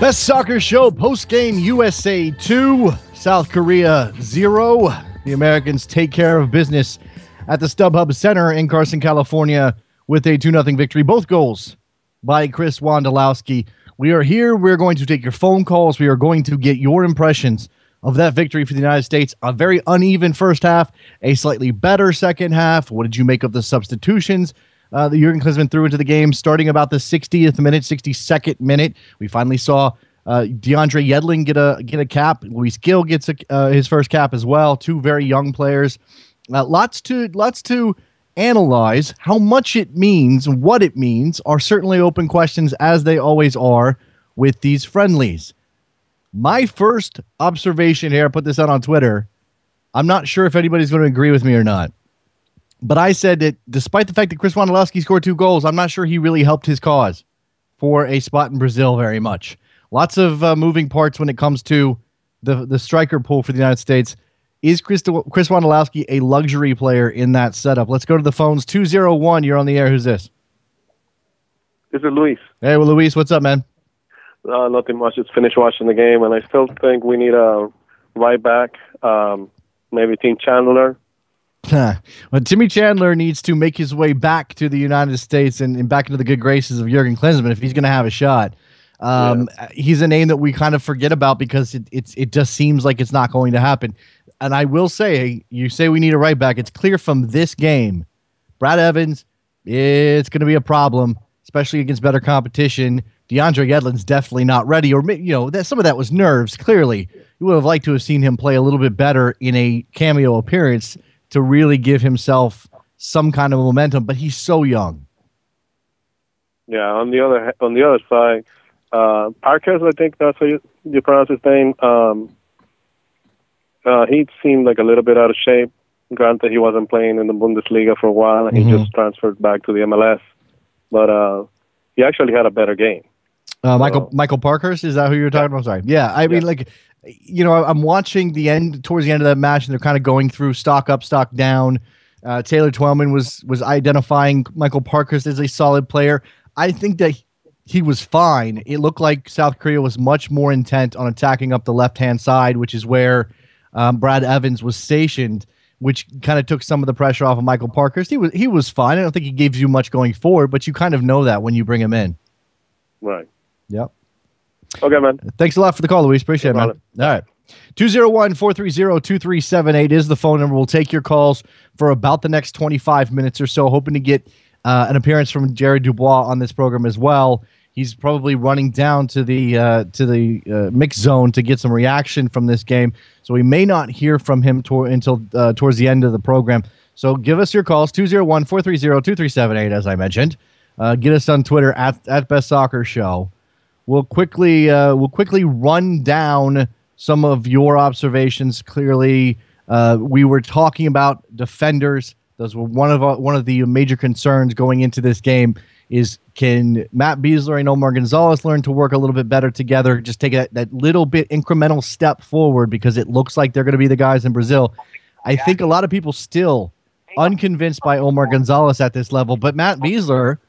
Best Soccer Show post-game USA 2, South Korea 0. The Americans take care of business at the StubHub Center in Carson, California with a 2-0 victory. Both goals by Chris Wondolowski. We are here. We're going to take your phone calls. We are going to get your impressions of that victory for the United States. A very uneven first half, a slightly better second half. What did you make of the substitutions that Jurgen Klinsmann threw into the game starting about the 60th minute, 62nd minute? We finally saw DeAndre Yedlin get a cap. Luis Gil gets his first cap as well. Two very young players. Lots to analyze. How much it means, what it means, are certainly open questions, as they always are with these friendlies. My first observation here, I put this out on Twitter. I'm not sure if anybody's going to agree with me or not. But I said that despite the fact that Chris Wondolowski scored 2 goals, I'm not sure he really helped his cause for a spot in Brazil very much. Lots of moving parts when it comes to the striker pool for the United States. Is Chris Wondolowski a luxury player in that setup? Let's go to the phones. 201, you're on the air. Who's this? This is Luis. Hey, well, Luis, what's up, man? Nothing much. Just finished watching the game, and I still think we need a right back, maybe Tim Chandler. Well, Timmy Chandler needs to make his way back to the United States and back into the good graces of Jurgen Klinsmann if he's going to have a shot. He's a name that we kind of forget about because it just seems like it's not going to happen. And I will say, you say we need a right back. It's clear from this game, Brad Evans, it's going to be a problem, especially against better competition. DeAndre Yedlin's definitely not ready, or some of that was nerves. Clearly, you would have liked to have seen him play a little bit better in a cameo appearance to really give himself some kind of momentum. But he's so young. Yeah. On the other side, Parkes, I think that's how you pronounce his name. He seemed like a little bit out of shape. Granted, he wasn't playing in the Bundesliga for a while, and he just transferred back to the MLS. But he actually had a better game. Michael Parkhurst, is that who you're talking about? Sorry. Yeah, I mean, I'm watching towards the end of that match, and they're kind of going through stock up, stock down. Taylor Twellman was identifying Michael Parkhurst as a solid player. I think that he was fine. It looked like South Korea was much more intent on attacking up the left-hand side, which is where Brad Evans was stationed, which kind of took some of the pressure off of Michael Parkhurst. He was fine. I don't think he gives you much going forward, but you kind of know that when you bring him in. Right. Yep. Okay, man. Thanks a lot for the call, Luis. Appreciate it, man. All right. 201-430-2378 is the phone number. We'll take your calls for about the next 25 minutes or so, hoping to get an appearance from Jared Dubois on this program as well. He's probably running down to the mix zone to get some reaction from this game, so we may not hear from him until towards the end of the program. So give us your calls, 201-430-2378, as I mentioned. Get us on Twitter at Best Soccer Show. We'll quickly run down some of your observations. Clearly, we were talking about defenders. Those were one of the major concerns going into this game. Is can Matt Besler and Omar Gonzalez learn to work a little bit better together? Just take that little bit incremental step forward, because it looks like they're going to be the guys in Brazil. I think a lot of people still unconvinced by Omar Gonzalez at this level, but Matt Besler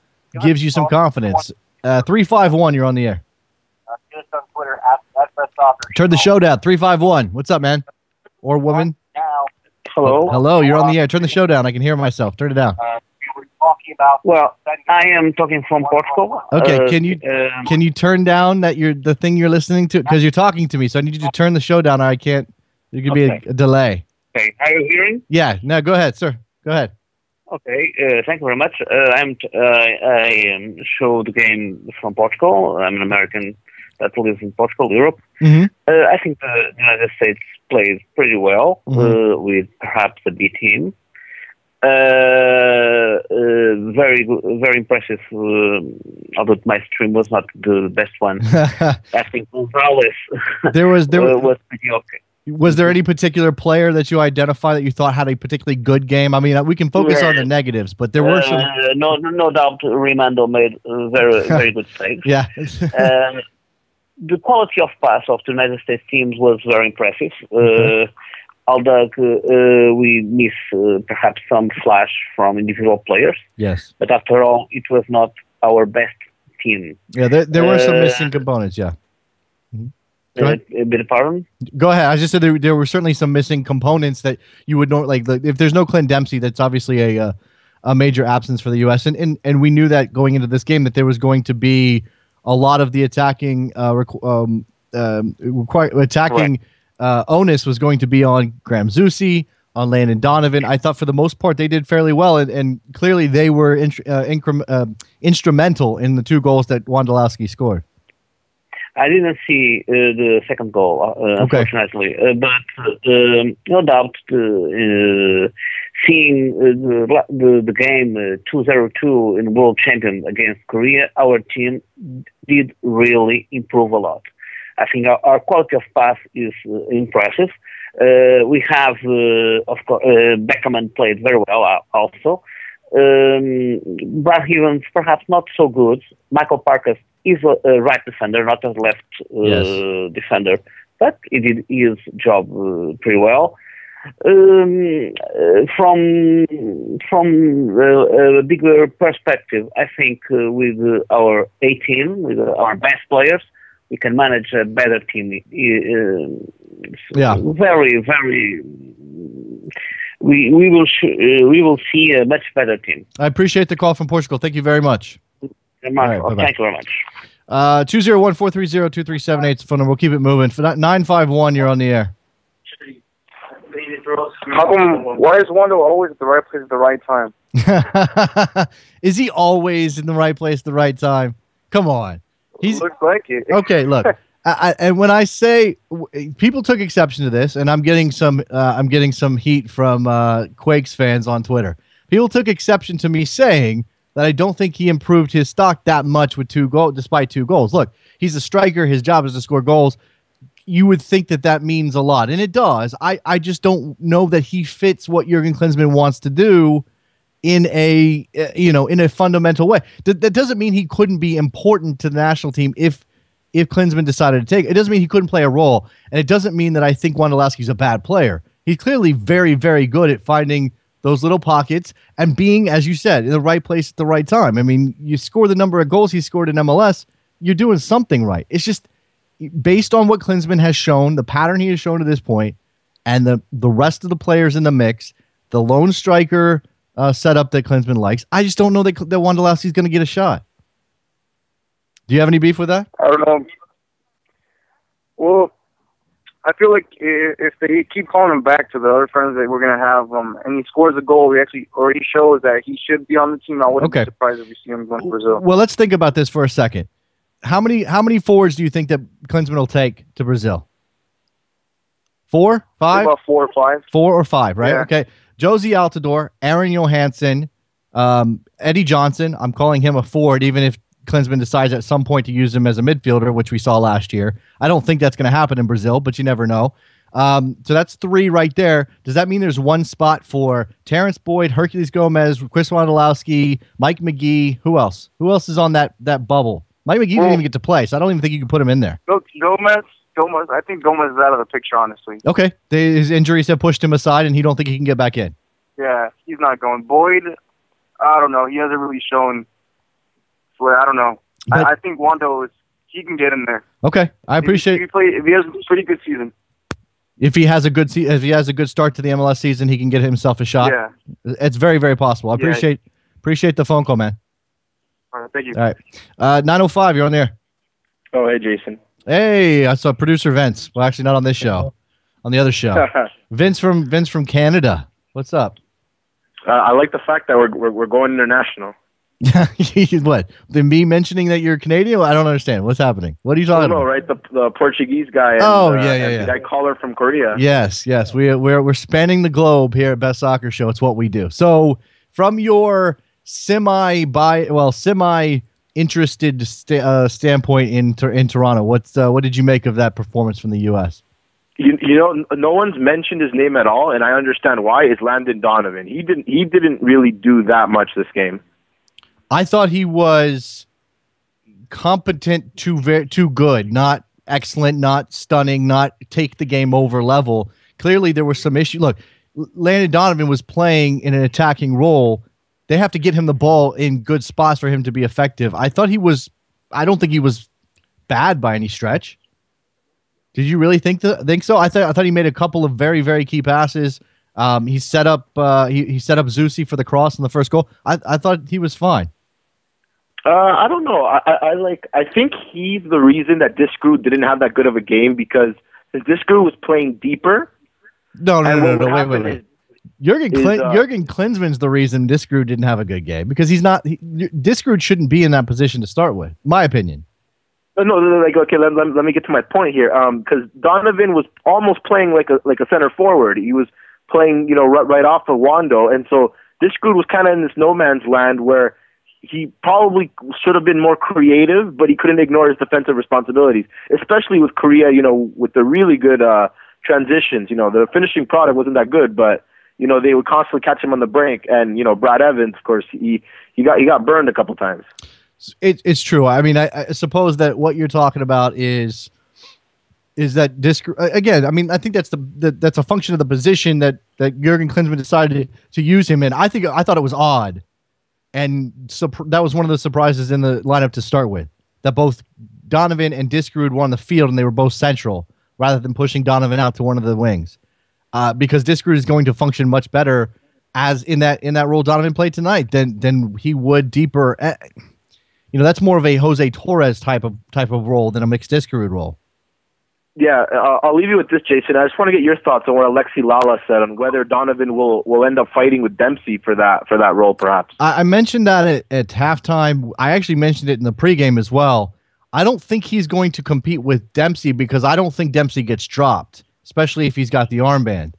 gives you some confidence. 351, you're on the air. Get us on Twitter at Best Soccer. Turn the show down. 351. What's up, man? Or woman? Hello. Hello, you're on the air. Turn the show down. I can hear myself. Turn it down. Well, I am talking from Portugal. Okay, can you turn down the thing you're listening to, because you're talking to me, so I need you to turn the show down, or I can't. There could be a delay. Okay, are you hearing? Yeah. No, go ahead, sir. Go ahead. Okay, thank you very much. I show the game from Portugal. I'm an American that lives in Portugal, Europe. Mm-hmm. I think the United States plays pretty well, with perhaps a B team. Very good, very impressive. Although my stream was not the best one, I think Gonzalez was pretty okay. Was there any particular player that you identify that you thought had a particularly good game? I mean, we can focus on the negatives, but there were some. No doubt, Rimando made very good saves. Yeah. The quality of pass of the United States teams was very impressive. Although we miss perhaps some flash from individual players. Yes. But after all, it was not our best team. Yeah, there were some missing components, yeah. Bit of pardon? Go ahead. I just said there were certainly some missing components that you would know, if there's no Clint Dempsey, that's obviously a major absence for the U.S. And we knew that going into this game that there was going to be a lot of the attacking onus was going to be on Graham Zusi, on Landon Donovan. I thought for the most part they did fairly well, and clearly they were instrumental in the 2 goals that Wondolowski scored. I didn't see the second goal, unfortunately, but no doubt seeing the game 2-0-2 in World Champion against Korea, our team did really improve a lot. I think our quality of pass is impressive. We have, of course, Beckerman played very well also. Brad Evans perhaps not so good. Michael Parker is a right defender, not a left defender, but he did his job pretty well. From a bigger perspective, I think with our 18, with our best players, we can manage a better team. Very, very. We will see a much better team. I appreciate the call from Portugal. Thank you very much. Right, thank you very much. 201-430-2378 is the phone number. We'll keep it moving. For 951, you're on the air. How come? Why is Wando always at the right place at the right time? Is he always in the right place at the right time? Come on. Looks like it. Okay, look. And when I say people took exception to this, and I'm getting some heat from Quakes fans on Twitter. People took exception to me saying that I don't think he improved his stock that much with despite 2 goals. Look, he's a striker. His job is to score goals. You would think that means a lot, and it does. I just don't know that he fits what Jurgen Klinsmann wants to do in a fundamental way. That doesn't mean he couldn't be important to the national team if Klinsmann decided to take it. It doesn't mean he couldn't play a role, and it doesn't mean that I think Wondolowski's a bad player. He's clearly very, very good at finding those little pockets and being, as you said, in the right place at the right time. I mean, you score the number of goals he scored in MLS, you're doing something right. It's just based on what Klinsmann has shown, the pattern he has shown to this point, and the rest of the players in the mix, the lone striker setup that Klinsmann likes, I just don't know that Wondolowski's going to get a shot. Do you have any beef with that? I don't know. Well, I feel like if they keep calling him back to the other friends that we're going to have, and he scores a goal, he actually already shows that he should be on the team. I wouldn't be surprised if we see him going to Brazil. Well, let's think about this for a second. How many forwards do you think that Klinsmann will take to Brazil? 4, 5? About 4 or 5. 4 or 5, right? Yeah. Okay. Josie Altidore, Aaron Johansson, Eddie Johnson. I'm calling him a forward, even if Klinsmann decides at some point to use him as a midfielder, which we saw last year. I don't think that's going to happen in Brazil, but you never know. So that's 3 right there. Does that mean there's 1 spot for Terrence Boyd, Hercules Gomez, Chris Wondolowski, Mike McGee? Who else? Who else is on that bubble? Mike McGee didn't even get to play, so I don't even think you can put him in there. Gomez. I think Gomez is out of the picture, honestly. Okay. His injuries have pushed him aside, and he don't think he can get back in. Yeah, he's not going. Boyd, I don't know. He hasn't really shown. I don't know. I think Wando he can get in there. Okay, I appreciate. If he has a pretty good season. If he has a good start to the MLS season, he can get himself a shot. Yeah, it's very, very possible. I appreciate the phone call, man. All right, thank you. All right, 905, you're on there. Oh, hey, Jason. Hey, I saw producer Vince. Well, actually, not on this show, on the other show. Vince from Canada. What's up? I like the fact that we're going international. What? Me mentioning that you're Canadian? I don't understand. What's happening? What are you talking about? Right? The Portuguese guy. And, yeah. The guy caller from Korea. Yes. We're spanning the globe here at Best Soccer Show. It's what we do. So, from your semi interested standpoint in Toronto, what did you make of that performance from the U.S.? You know, no one's mentioned his name at all, and I understand why. It's Landon Donovan. He didn't really do that much this game. I thought he was competent to good, not excellent, not stunning, not take the game over level. Clearly, there were some issues. Look, Landon Donovan was playing in an attacking role. They have to get him the ball in good spots for him to be effective. I don't think he was bad by any stretch. Did you really think so? I thought he made a couple of very, very key passes. He set up he set up Zusi for the cross in the first goal. I thought he was fine. I don't know. I think he's the reason that Discrew didn't have that good of a game, because Discrew was playing deeper. No, wait. Jurgen Klinsmann's the reason Discrew didn't have a good game, because Discrew shouldn't be in that position to start with, my opinion. No, like, okay, let me get to my point here. Because Donovan was almost playing like a center forward. He was playing, right off of Wando, and so Discrew was kind of in this no man's land where he probably should have been more creative, but he couldn't ignore his defensive responsibilities, especially with Korea, with the really good transitions. The finishing product wasn't that good, but they would constantly catch him on the brink. And Brad Evans, of course, he got burned a couple times. It's true. I mean, I suppose that what you're talking about is that Discrew again. I mean, I think that's that's a function of the position that Jurgen Klinsmann decided to use him in. I thought it was odd. And that was one of the surprises in the lineup to start with, that both Donovan and Discrew had won the field, and they were both central rather than pushing Donovan out to one of the wings, because Discrew is going to function much better as in that role Donovan played tonight than he would deeper. That's more of a Jose Torres type of role than a mixed Discrew role. Yeah, I'll leave you with this, Jason. I just want to get your thoughts on what Alexi Lala said on whether Donovan will end up fighting with Dempsey for that role, perhaps. I mentioned that at halftime. I actually mentioned it in the pregame as well. I don't think he's going to compete with Dempsey, because I don't think Dempsey gets dropped, especially if he's got the armband.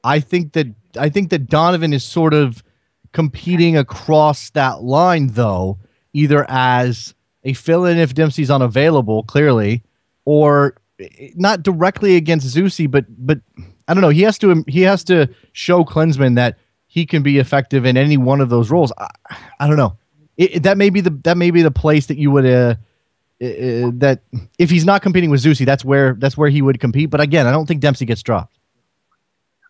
I think that Donovan is sort of competing across that line, though, either as a fill-in if Dempsey's unavailable, clearly, or not directly against Zusi, but I don't know. He has to show Klinsmann that he can be effective in any one of those roles. I don't know. That may be the place that you would that if he's not competing with Zusi, that's where he would compete. But again, I don't think Dempsey gets dropped.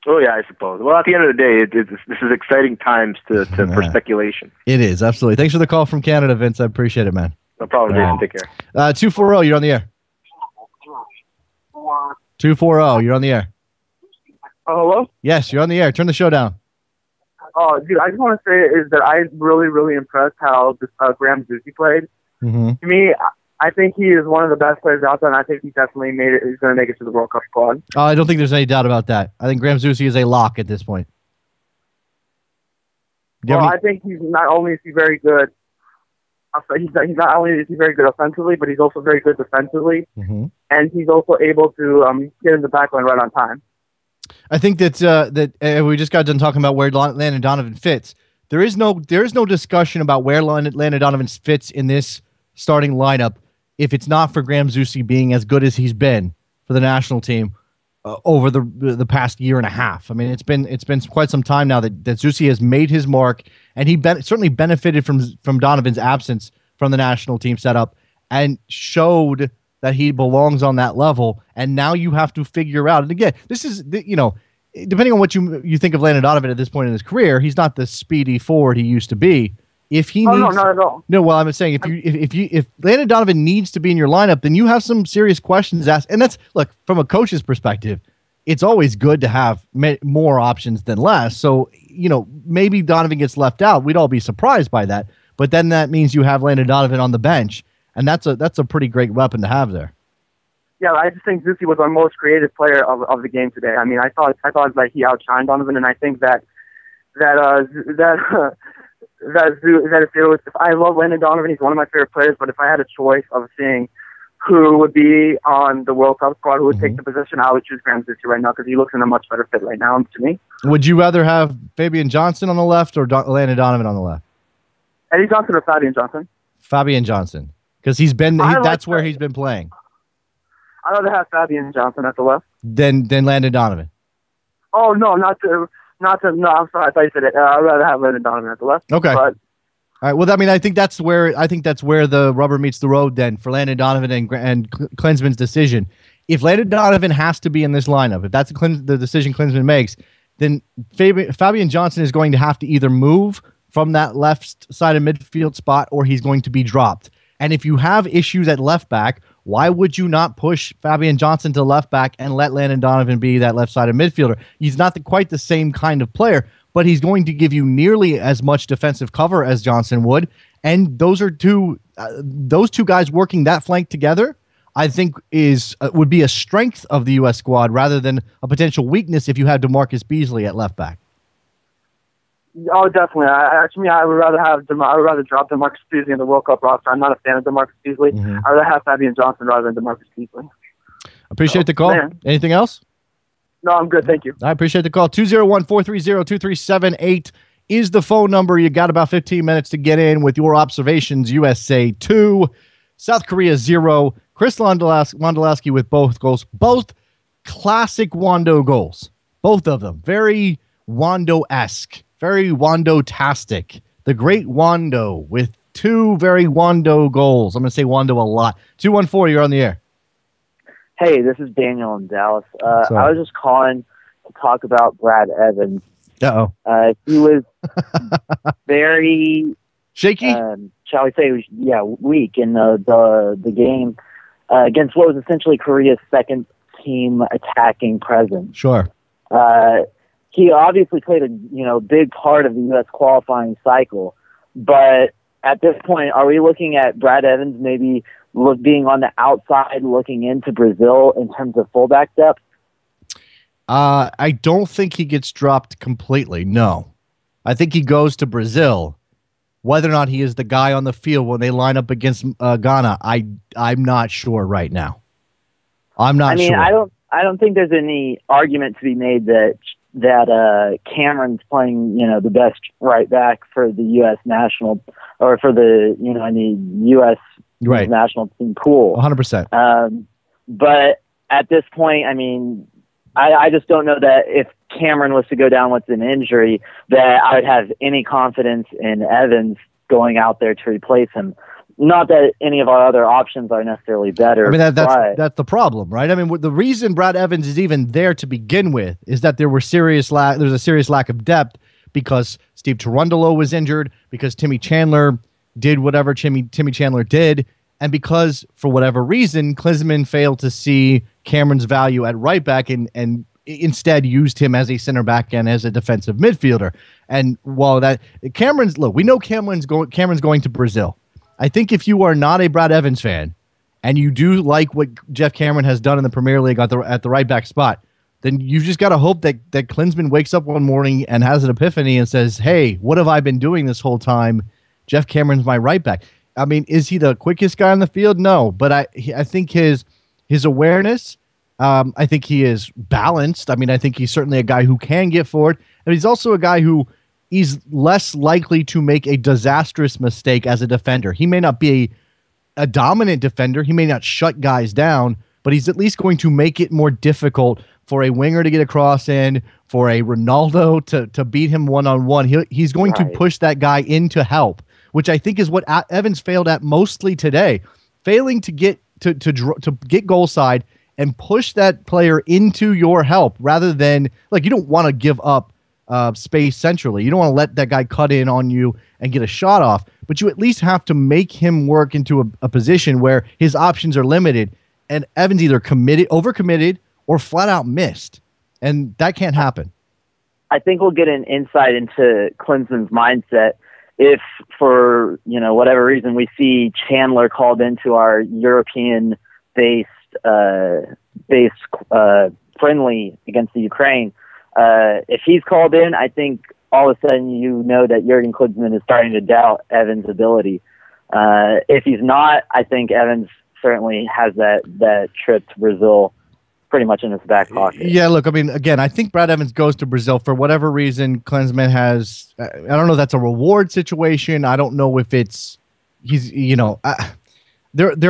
Oh yeah, I suppose. Well, at the end of the day, this is exciting times for speculation. It is, absolutely. Thanks for the call from Canada, Vince. I appreciate it, man. No problem, Jason. Take care. 240, you're on the air. 240, you're on the air. Hello? Yes, you're on the air. Turn the show down. Oh, dude, I just want to say is that I'm really, really impressed how Graham Zusi played. Mm-hmm. To me, I think he is one of the best players out there, and I think he definitely he's going to make it to the World Cup squad. I don't think there's any doubt about that. I think Graham Zusi is a lock at this point. I think he's not only is he very good. He's not only is he very good offensively, but he's also very good defensively, and he's also able to get in the back line right on time. I think that we just got done talking about where Landon Donovan fits. There is no discussion about where Landon Donovan fits in this starting lineup if it's not for Graham Zusi being as good as he's been for the national team over the past year and a half. I mean, it's been quite some time now that Zusi has made his mark, and he certainly benefited from Donovan's absence from the national team setup and showed that he belongs on that level. And now you have to figure out, and again, this is, depending on what you think of Landon Donovan at this point in his career, he's not the speedy forward he used to be. If he needs, no, not at all. No, well, I'm saying if Landon Donovan needs to be in your lineup, then you have some serious questions asked. And that's, look, from a coach's perspective, it's always good to have more options than less. So, maybe Donovan gets left out. We'd all be surprised by that. But then that means you have Landon Donovan on the bench, and that's a pretty great weapon to have there. Yeah, I just think Zusi was our most creative player of the game today. I mean, I thought like he outshined Donovan, and I think that if I love Landon Donovan, he's one of my favorite players. But if I had a choice of seeing who would be on the World Cup squad, who would take the position, I would choose Graham Zusi right now because he looks in a much better fit right now to me. Would you rather have Fabian Johnson on the left or Landon Donovan on the left? Eddie Johnson or Fabian Johnson? Fabian Johnson, because that's where he's been playing. I'd rather have Fabian Johnson at the left than Landon Donovan. Oh no, no, I'm sorry, I thought you said it. I'd rather have Landon Donovan at the left. Okay. But, all right. Well, I mean, I think that's where the rubber meets the road then for Landon Donovan and Klinsmann's decision. If Landon Donovan has to be in this lineup, if that's the decision Klinsmann makes, then Fabian Johnson is going to have to either move from that left side of midfield spot or he's going to be dropped. And if you have issues at left back, why would you not push Fabian Johnson to left back and let Landon Donovan be that left-sided midfielder? He's not quite the same kind of player, but he's going to give you nearly as much defensive cover as Johnson would. And those two guys working that flank together, I think would be a strength of the U.S. squad rather than a potential weakness if you had DeMarcus Beasley at left back. Oh, definitely. I would rather drop DeMarcus Beasley in the World Cup roster. I'm not a fan of DeMarcus Beasley. Mm-hmm. I'd rather have Fabian Johnson rather than DeMarcus Beasley. Appreciate the call. Man. Anything else? No, I'm good. Thank you. I appreciate the call. 201-430-2378 is the phone number. You got about 15 minutes to get in with your observations. USA 2, South Korea 0. Chris Wondolowski with both goals. Both classic Wondo goals. Both of them. Very Wondo-esque. Very Wondo-tastic. The great Wondo with two very Wondo goals. I'm going to say Wondo a lot. 214, you're on the air. Hey, this is Daniel in Dallas. I was just calling to talk about Brad Evans. Uh-oh. He was very shaky. Shall we say, weak in the game against what was essentially Korea's second team attacking presence. Sure. He obviously played a big part of the U.S. qualifying cycle, but at this point, are we looking at Brad Evans maybe being on the outside looking into Brazil in terms of fullback depth? I don't think he gets dropped completely. No. I think he goes to Brazil. Whether or not he is the guy on the field when they line up against Ghana, I'm not sure right now. I'm not sure. I don't think there's any argument to be made that Cameron's playing, the best right back for the U.S. national or for the, in the U.S. Right. national team pool. 100%. But at this point, I just don't know that if Cameron was to go down with an injury, that I would have any confidence in Evans going out there to replace him. Not that any of our other options are necessarily better. That's the problem, right? The reason Brad Evans is even there to begin with is that there's a serious lack of depth because Steve Cherundolo was injured, because Timmy Chandler did whatever Timmy Chandler did, and because, for whatever reason, Klinsmann failed to see Cameron's value at right back and instead used him as a center back and as a defensive midfielder. And while we know Cameron's going to Brazil. I think if you are not a Brad Evans fan and you do like what Jeff Cameron has done in the Premier League at the right back spot, then you've just got to hope that Klinsmann wakes up one morning and has an epiphany and says, hey, what have I been doing this whole time? Jeff Cameron's my right back. Is he the quickest guy on the field? No, but I think his awareness, I think he is balanced. I think he's certainly a guy who can get forward, and he's also a guy who he's less likely to make a disastrous mistake as a defender. He may not be a dominant defender. He may not shut guys down, but he's at least going to make it more difficult for a winger to get a cross in, for a Ronaldo to beat him one-on-one. He's going to push that guy into help, which I think is what Evans failed at mostly today, failing to get to get goal side and push that player into your help rather than, you don't want to give up space centrally. You don't want to let that guy cut in on you and get a shot off, but you at least have to make him work into a position where his options are limited, and Evans either overcommitted, or flat out missed, and that can't happen. I think we'll get an insight into Klinsmann's mindset if, for whatever reason, we see Chandler called into our European-based friendly against the Ukraine. If he's called in, I think all of a sudden that Jurgen Klinsmann is starting to doubt Evans' ability. If he's not, I think Evans certainly has that trip to Brazil pretty much in his back pocket. Yeah, look, again, I think Brad Evans goes to Brazil for whatever reason. Klinsmann has, I don't know if that's a reward situation. I don't know if there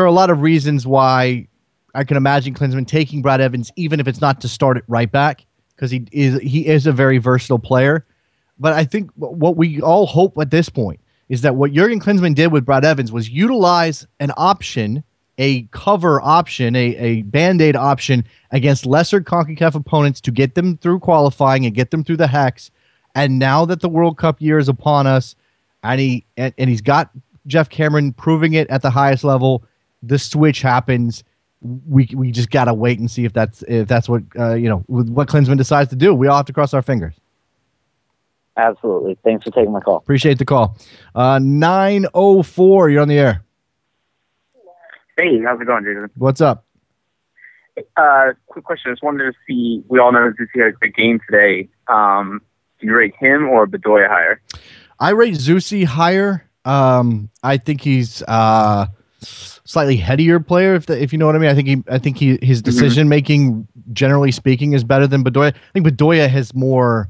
are a lot of reasons why I can imagine Klinsmann taking Brad Evans, even if it's not to start at right back, because he is a very versatile player. But I think what we all hope at this point is that what Jurgen Klinsmann did with Brad Evans was utilize an option, a cover option, a Band-Aid option against lesser CONCACAF opponents to get them through qualifying and get them through the hex. And now that the World Cup year is upon us, and he's got Jeff Cameron proving it at the highest level, the switch happens. We just gotta wait and see if that's what what Klinsmann decides to do. We all have to cross our fingers. Absolutely. Thanks for taking my call. Appreciate the call. 904, you're on the air. Hey, how's it going, Jason? What's up? Quick question. I just wanted to see, we all know Zusi had a great game today. Do you rate him or Bedoya higher? I rate Zusi higher. I think he's slightly headier player, if you know what I mean. I think his decision making, generally speaking, is better than Bedoya. I think Bedoya has more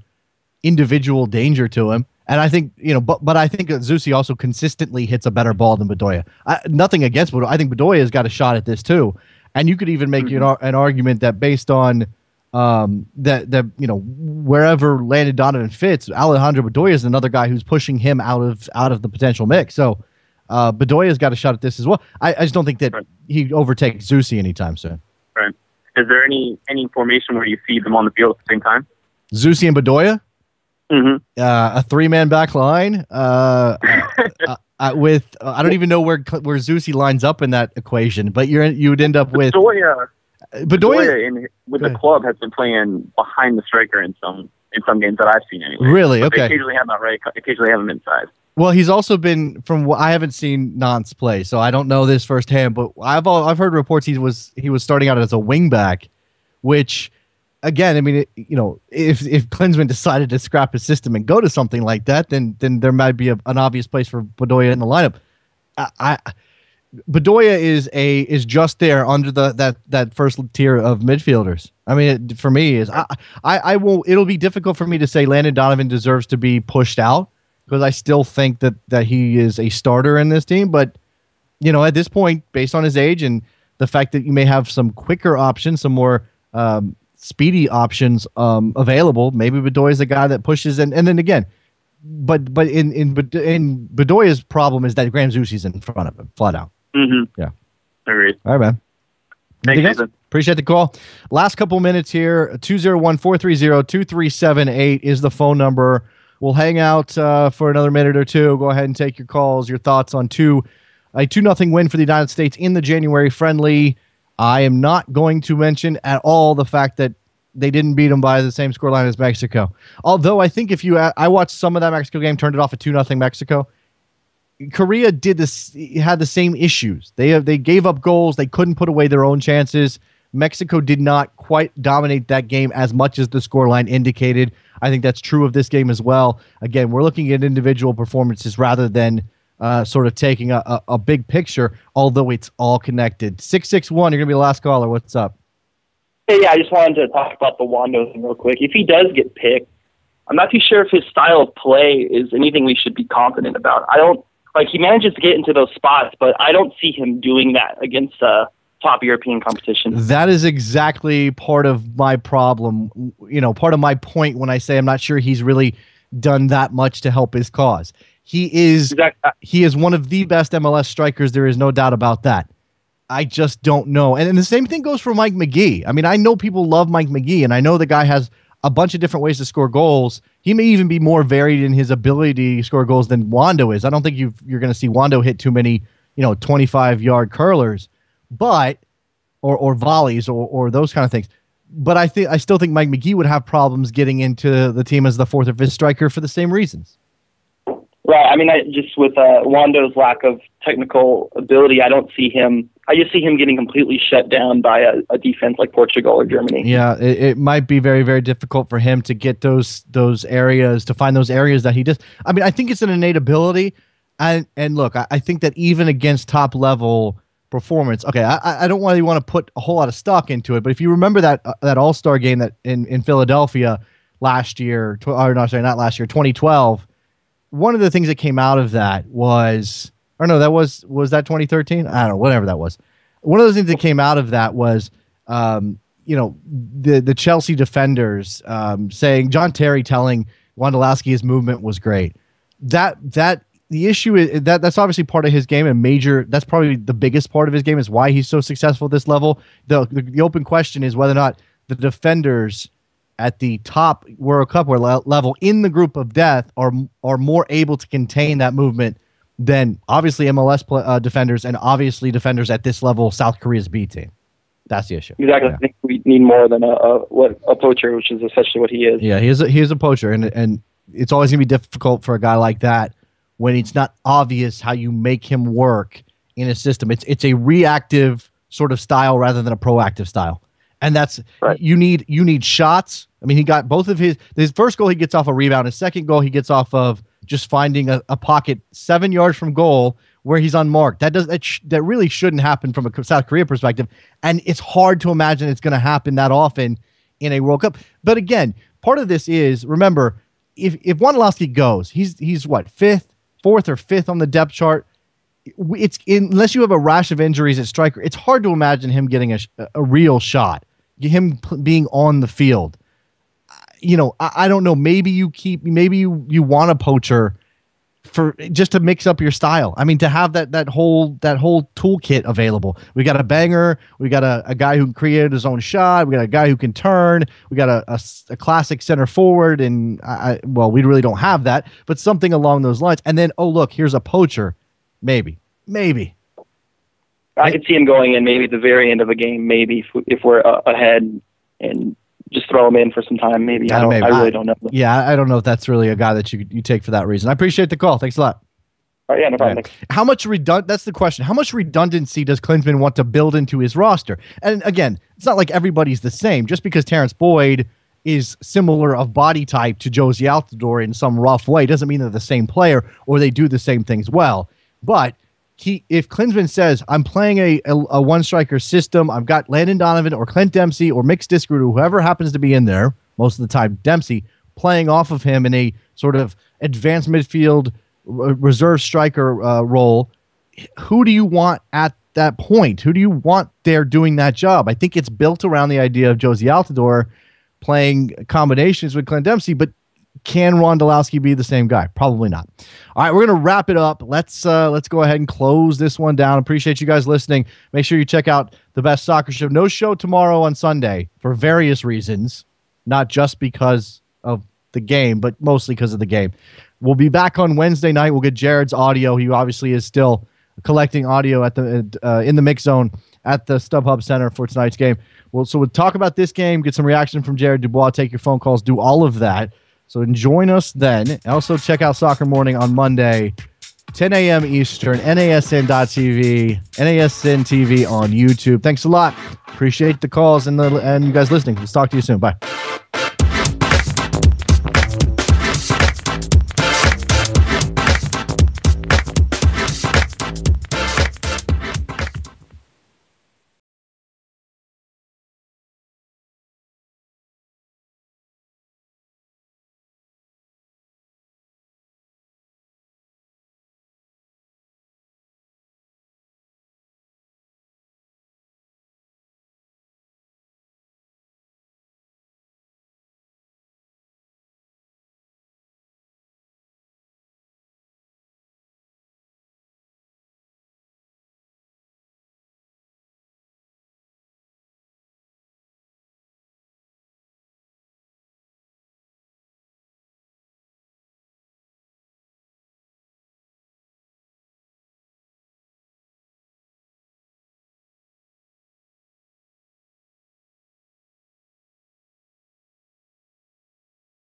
individual danger to him, and I think but I think Zusi also consistently hits a better ball than Bedoya. Nothing against Bedoya. I think Bedoya's got a shot at this too, and you could even make an argument that based on wherever Landon Donovan fits, Alejandro Bedoya is another guy who's pushing him out of the potential mix. So Bedoya's got a shot at this as well. I just don't think that he overtakes Zusi anytime soon. Right. Is there any formation where you see them on the field at the same time? Zusi and Bedoya? A three-man back line with I don't even know where Zusi lines up in that equation, but you would end up with Bedoya with the club has been playing behind the striker in some games that I've seen anyway. Really? But okay. They occasionally have him out right, occasionally have him inside. Well, he's also been I haven't seen Nance play, so I don't know this firsthand. But I've heard reports he was starting out as a wingback, which. Again, I mean, if Klinsmann decided to scrap his system and go to something like that, then there might be an obvious place for Bedoya in the lineup. Bedoya is just there under that first tier of midfielders. I mean, for me is I won't. It'll be difficult for me to say Landon Donovan deserves to be pushed out because I still think that he is a starter in this team. But at this point, based on his age and the fact that you may have some quicker options, some more speedy options available. Maybe Bedoya is a guy that pushes, and then again, but in Bedoya's problem is that Graham Zusi's in front of him, flat out. Yeah, agreed. All right, man. Thanks, Jason. Appreciate the call. Last couple minutes here. 201-430-2378 is the phone number. We'll hang out for another minute or two. Go ahead and take your calls, your thoughts on a 2-0 win for the United States in the January friendly. I am not going to mention at all the fact that they didn't beat them by the same scoreline as Mexico. Although I think I watched some of that Mexico game, turned it off at 2-0 Mexico. Korea had the same issues. They gave up goals. They couldn't put away their own chances. Mexico did not quite dominate that game as much as the scoreline indicated. I think that's true of this game as well. Again, we're looking at individual performances rather than sort of taking a big picture, although it's all connected. 661, you're going to be the last caller. What's up? Hey, yeah, I just wanted to talk about the Wando thing real quick. If he does get picked, I'm not too sure if his style of play is anything we should be confident about. He manages to get into those spots, but I don't see him doing that against top European competition. That is exactly part of my problem. Part of my point when I say I'm not sure he's really done that much to help his cause. He is one of the best MLS strikers. There is no doubt about that. I just don't know. And the same thing goes for Mike Magee. I mean, I know people love Mike Magee, and I know the guy has a bunch of different ways to score goals. He may even be more varied in his ability to score goals than Wando is. I don't think you're going to see Wando hit too many, 25-yard curlers, or volleys or those kind of things. But I still think Mike Magee would have problems getting into the team as the fourth or fifth striker for the same reasons. Right. I mean, just with Wando's lack of technical ability, I just see him getting completely shut down by a defense like Portugal or Germany. Yeah, it might be very, very difficult for him to get those areas, to find those areas that he does. I mean, I think it's an innate ability. And look, I think that even against top level performance, okay, I don't really want to put a whole lot of stock into it, but if you remember that All-Star game that in Philadelphia last year, 2012, one of the things that came out of that was, or no, was that 2013? I don't know, whatever that was. One of those things that came out of that was, the Chelsea defenders saying, John Terry telling Wondolowski his movement was great. The issue is that's obviously part of his game and that's probably the biggest part of his game is why he's so successful at this level. The open question is whether or not the defenders at the top World Cup level in the group of death are more able to contain that movement than obviously MLS defenders and obviously defenders at this level, South Korea's B team. That's the issue. Exactly. Yeah. I think we need more than a poacher, which is essentially what he is. Yeah, he is a poacher, and it's always going to be difficult for a guy like that when it's not obvious how you make him work in a system. It's a reactive sort of style rather than a proactive style. And that's right. You need shots. I mean, he got both of his first goal, he gets off a rebound. His second goal, he gets off of just finding a pocket 7 yards from goal where he's unmarked. That really shouldn't happen from a South Korea perspective. And it's hard to imagine it's going to happen that often in a World Cup. But again, part of this is, remember, if Wondolowski goes, he's what, fourth or fifth on the depth chart. Unless you have a rash of injuries at striker, it's hard to imagine him getting a real shot, him being on the field. I don't know. Maybe you want a poacher for just to mix up your style. I mean, to have that whole toolkit available. We got a banger. We got a guy who created his own shot. We got a guy who can turn. We got a classic center forward, and we really don't have that, but something along those lines. And then, oh look, here's a poacher. Maybe. I could see him going in maybe at the very end of a game, maybe if we're ahead, and just throw him in for some time. Maybe. I really don't know. Yeah, I don't know if that's really a guy that you take for that reason. I appreciate the call. Thanks a lot. All right, yeah, no problem. Right. How much that's the question. How much redundancy does Klinsmann want to build into his roster? And again, it's not like everybody's the same. Just because Terrence Boyd is similar of body type to Jozy Altidore in some rough way doesn't mean they're the same player or they do the same things well. But if Klinsmann says, I'm playing a one-striker system, I've got Landon Donovan or Clint Dempsey or Mix Discord or whoever happens to be in there, most of the time Dempsey, playing off of him in a sort of advanced midfield reserve striker role, who do you want at that point? Who do you want there doing that job? I think it's built around the idea of Jozy Altidore playing combinations with Clint Dempsey, but can Wondolowski be the same guy? Probably not. All right, we're going to wrap it up. Let's go ahead and close this one down. Appreciate you guys listening. Make sure you check out The Best Soccer Show. No show tomorrow on Sunday for various reasons, not just because of the game, but mostly because of the game. We'll be back on Wednesday night. We'll get Jared's audio. He obviously is still collecting audio at the in the mix zone at the StubHub Center for tonight's game. We'll talk about this game, get some reaction from Jared Dubois, take your phone calls, do all of that. So join us then. Also check out Soccer Morning on Monday, 10 a.m. Eastern, NASN.TV, NASN TV on YouTube. Thanks a lot. Appreciate the calls and you guys listening. Let's talk to you soon. Bye.